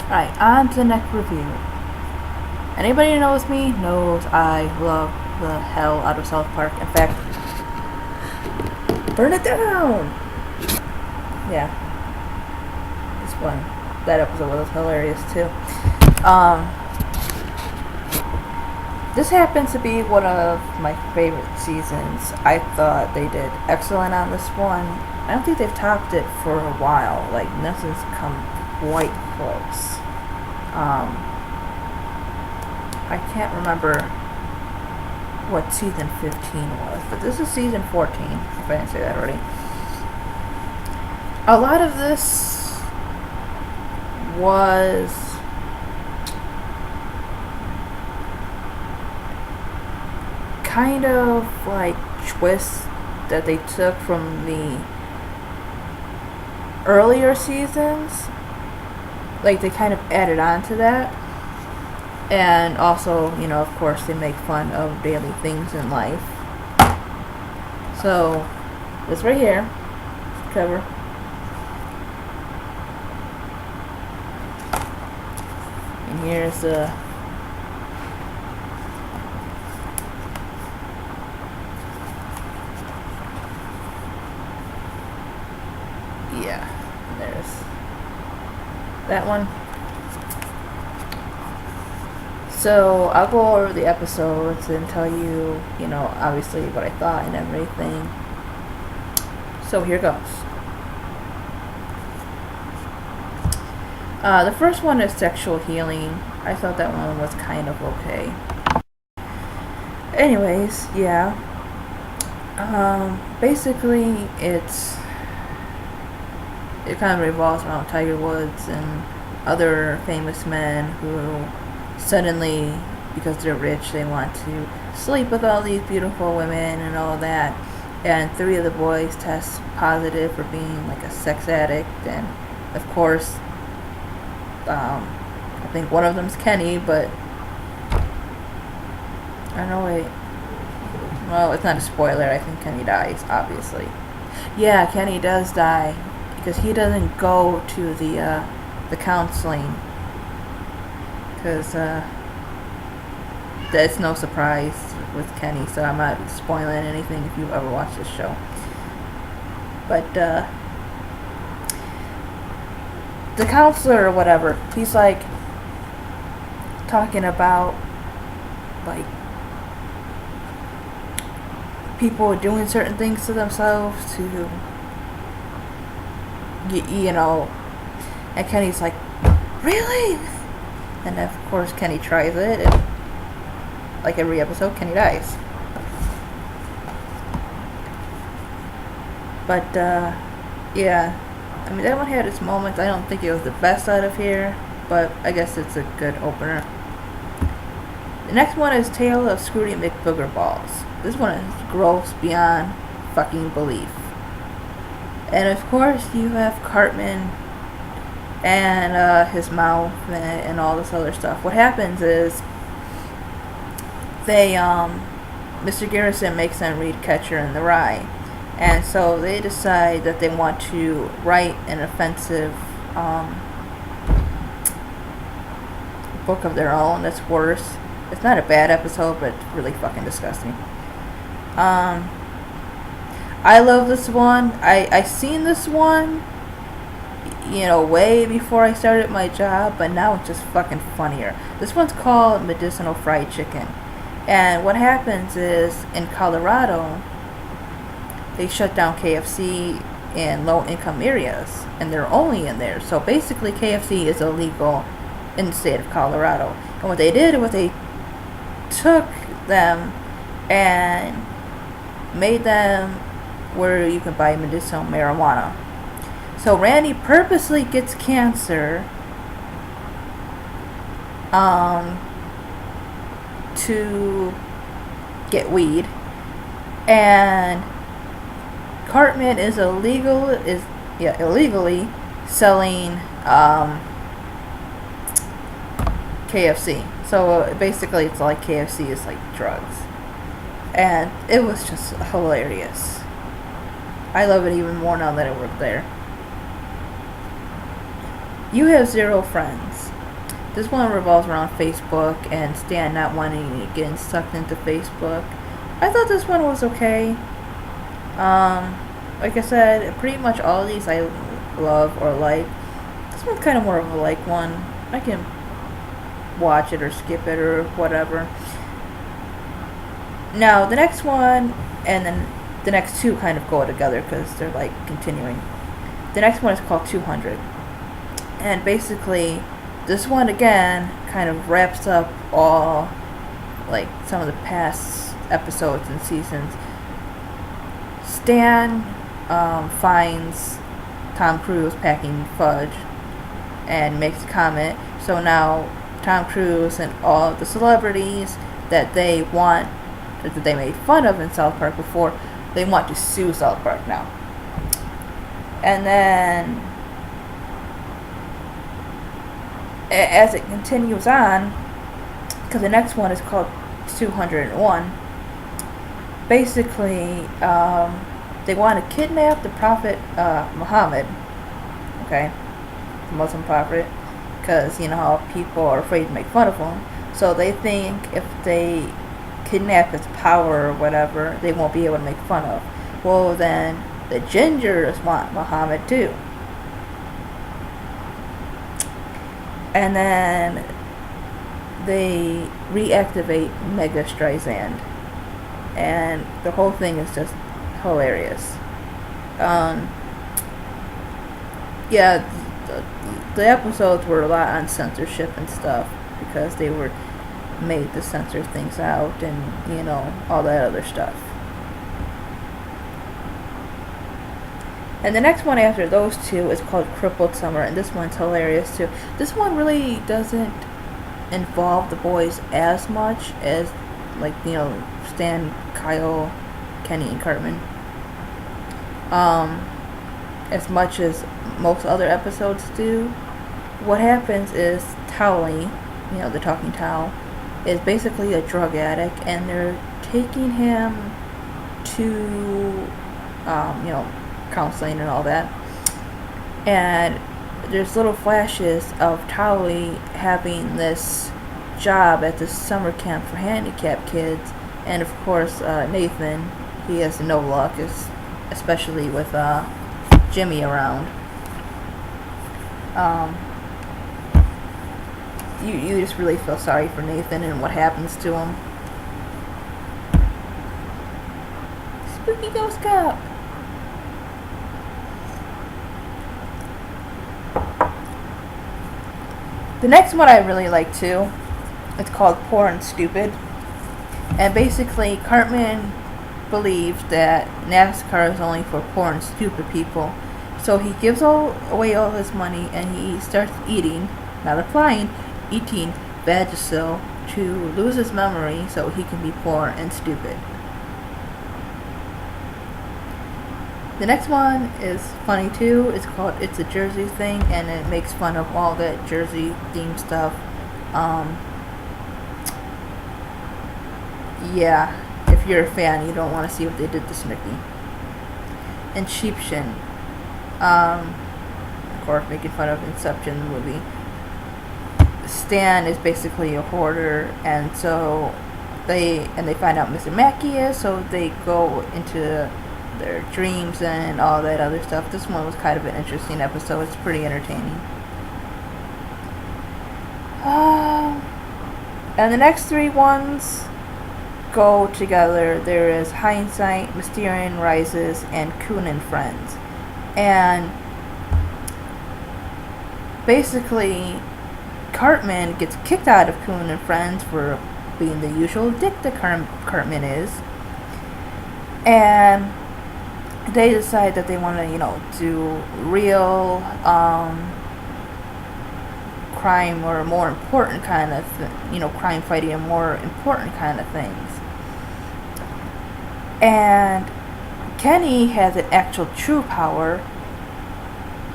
Alright, on to the next review. Anybody who knows me knows I love the hell out of South Park. In fact, burn it down! Yeah. This one. That episode was hilarious too. This happens to be one of my favorite seasons. I thought they did excellent on this one. I don't think they've topped it for a while. Like, nothing's come quite close. I can't remember what season 15 was, but this is season 14, if I didn't say that already. A lot of this was kind of like twists that they took from the earlier seasons. Like, they kind of added on to that. And also, of course, they make fun of daily things in life. So, this right here, cover. And here's the there's that one. So I'll go over the episodes and tell you, obviously what I thought and everything. So here goes. The first one is sexual healing. I thought that one was kind of okay. Anyways, yeah. Basically, it kind of revolves around Tiger Woods and other famous men who suddenly, because they're rich, they want to sleep with all these beautiful women and all that. And 3 of the boys test positive for being like a sex addict. And of course, I think one of them's Kenny, but I don't know, wait. Well, it's not a spoiler. I think Kenny dies, obviously. Yeah, Kenny does die because he doesn't go to the counseling. Because that's no surprise with Kenny, so I'm not spoiling anything if you've ever watched this show. But the counselor or whatever, he's like talking about like people doing certain things to themselves to and Kenny's like, really? And of course Kenny tries it, and like every episode, Kenny dies. But yeah, I mean, that one had its moments. I don't think it was the best out of here, but I guess it's a good opener. The next one is Tale of Scrooty McBoogerballs. This one is gross beyond fucking belief. And of course you have Cartman and his mouth and all this other stuff. What happens is they Mr. Garrison makes them read Catcher in the Rye, and so they decide that they want to write an offensive book of their own that's worse. It's not a bad episode, but it's really fucking disgusting. I love this one. I seen this one way before I started my job, but now it's just fucking funnier. This one's called Medicinal Fried Chicken. And what happens is, in Colorado, they shut down KFC in low-income areas, and they're only in there. So basically, KFC is illegal in the state of Colorado. And what they did was they took them and made them where you can buy medicinal marijuana. So Randy purposely gets cancer to get weed, and Cartman is illegally selling KFC. So basically it's like KFC is like drugs. And it was just hilarious. I love it even more now that it worked there. You have zero friends. This one revolves around Facebook and Stan not wanting to get sucked into Facebook. I thought this one was okay. Like I said, pretty much all of these I love or like. This one's kind of more of a like one. I can watch it or skip it or whatever. Now, the next one and then the next two kind of go together because they're like continuing. The next one is called 200. And basically, this one again kind of wraps up all like some of the past episodes and seasons. Stan finds Tom Cruise packing fudge and makes a comment. So now Tom Cruise and all of the celebrities that they made fun of in South Park before, they want to sue South Park now. And then as it continues on, because the next one is called 201, basically they want to kidnap the Prophet Muhammad, okay, the Muslim prophet, because you know how people are afraid to make fun of him. So they think if they kidnap his power or whatever, they won't be able to make fun of. Well, then the Gingers want Muhammad too. And then they reactivate Mega Streisand. And the whole thing is just hilarious. Yeah, the episodes were a lot on censorship and stuff because they were made to censor things out and, you know, all that other stuff. And the next one after those two is called Crippled Summer, and this one's hilarious too. This one really doesn't involve the boys as much as, like, you know, Stan, Kyle, Kenny, and Cartman. As much as most other episodes do. What happens is Towley, you know, the talking towel, is basically a drug addict, and they're taking him to, you know, counseling and all that. And there's little flashes of Towley having this job at this summer camp for handicapped kids, and of course Nathan, he has no luck, especially with Jimmy around. You just really feel sorry for Nathan and what happens to him. Spooky Ghost Cop. The next one I really like too. It's called Poor and Stupid. And basically, Cartman believes that NASCAR is only for poor and stupid people. So he gives away all his money and he starts eating, not applying, eating Vagisil to lose his memory so he can be poor and stupid. The next one is funny too. It's called It's a Jersey Thing, and it makes fun of all that Jersey themed stuff. Yeah, if you're a fan, you don't want to see what they did to Snippy. And Sheepshin, of course, making fun of Inception, the movie. Stan is basically a hoarder, and so they find out Mr. Mackey is, so they go into their dreams and all that other stuff. This one was kind of an interesting episode. It's pretty entertaining. And the next three ones go together. There is Hindsight, Mysterion Rises, and Coon and Friends. And basically, Cartman gets kicked out of Coon and Friends for being the usual dick that Cartman is. And they decide that they want to, you know, do real crime or more important kind of, crime fighting and more important kind of things. And Kenny has an actual true power.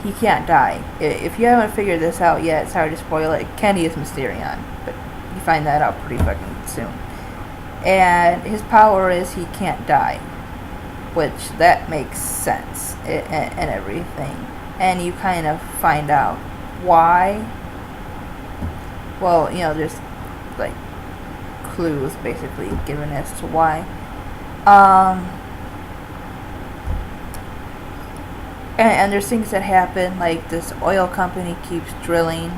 He can't die. If you haven't figured this out yet, sorry to spoil it, Kenny is Mysterion, but you find that out pretty fucking soon. And his power is he can't die, which that makes sense and everything. And you kind of find out why. Well, there's like clues basically given as to why. Um, and there's things that happen, like this oil company keeps drilling,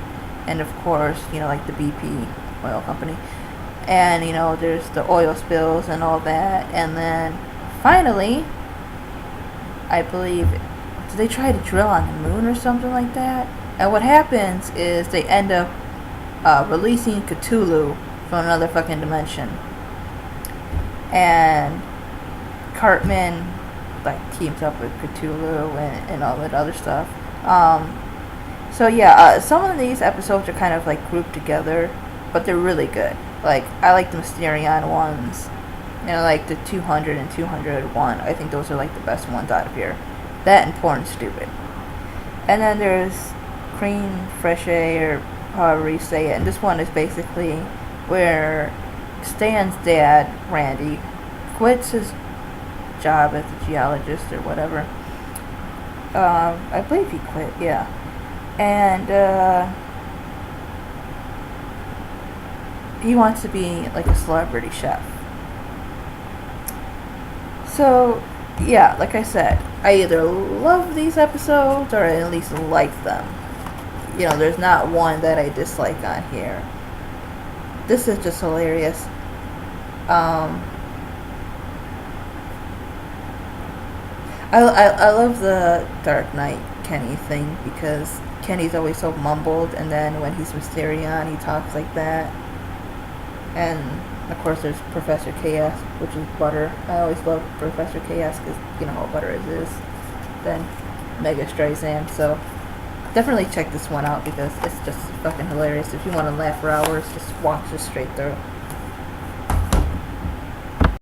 and of course, like the BP oil company, and there's the oil spills and all that, and then finally, I believe, do they try to drill on the moon or something like that? And what happens is they end up releasing Cthulhu from another fucking dimension, and Cartman like teams up with Cthulhu and all that other stuff. So yeah, some of these episodes are kind of like grouped together, but they're really good. Like I like the Mysterion ones, like the 200 and 201. I think those are like the best ones out of here. That and Poor and Stupid. And then there's Cream Fresh Air, or however you say it. And this one is basically where Stan's dad, Randy, quits his job as a geologist or whatever. I believe he quit, yeah. And he wants to be like a celebrity chef. So, yeah, like I said, I either love these episodes or I at least like them. There's not one that I dislike on here. This is just hilarious. I love the Dark Knight Kenny thing because Kenny's always so mumbled, and then when he's Mysterion, he talks like that. And of course, there's Professor Chaos, which is Butter. I always love Professor Chaos because you know how Butter is. Then Mega Streisand. So definitely check this one out because it's just fucking hilarious. If you want to laugh for hours, just watch this straight through.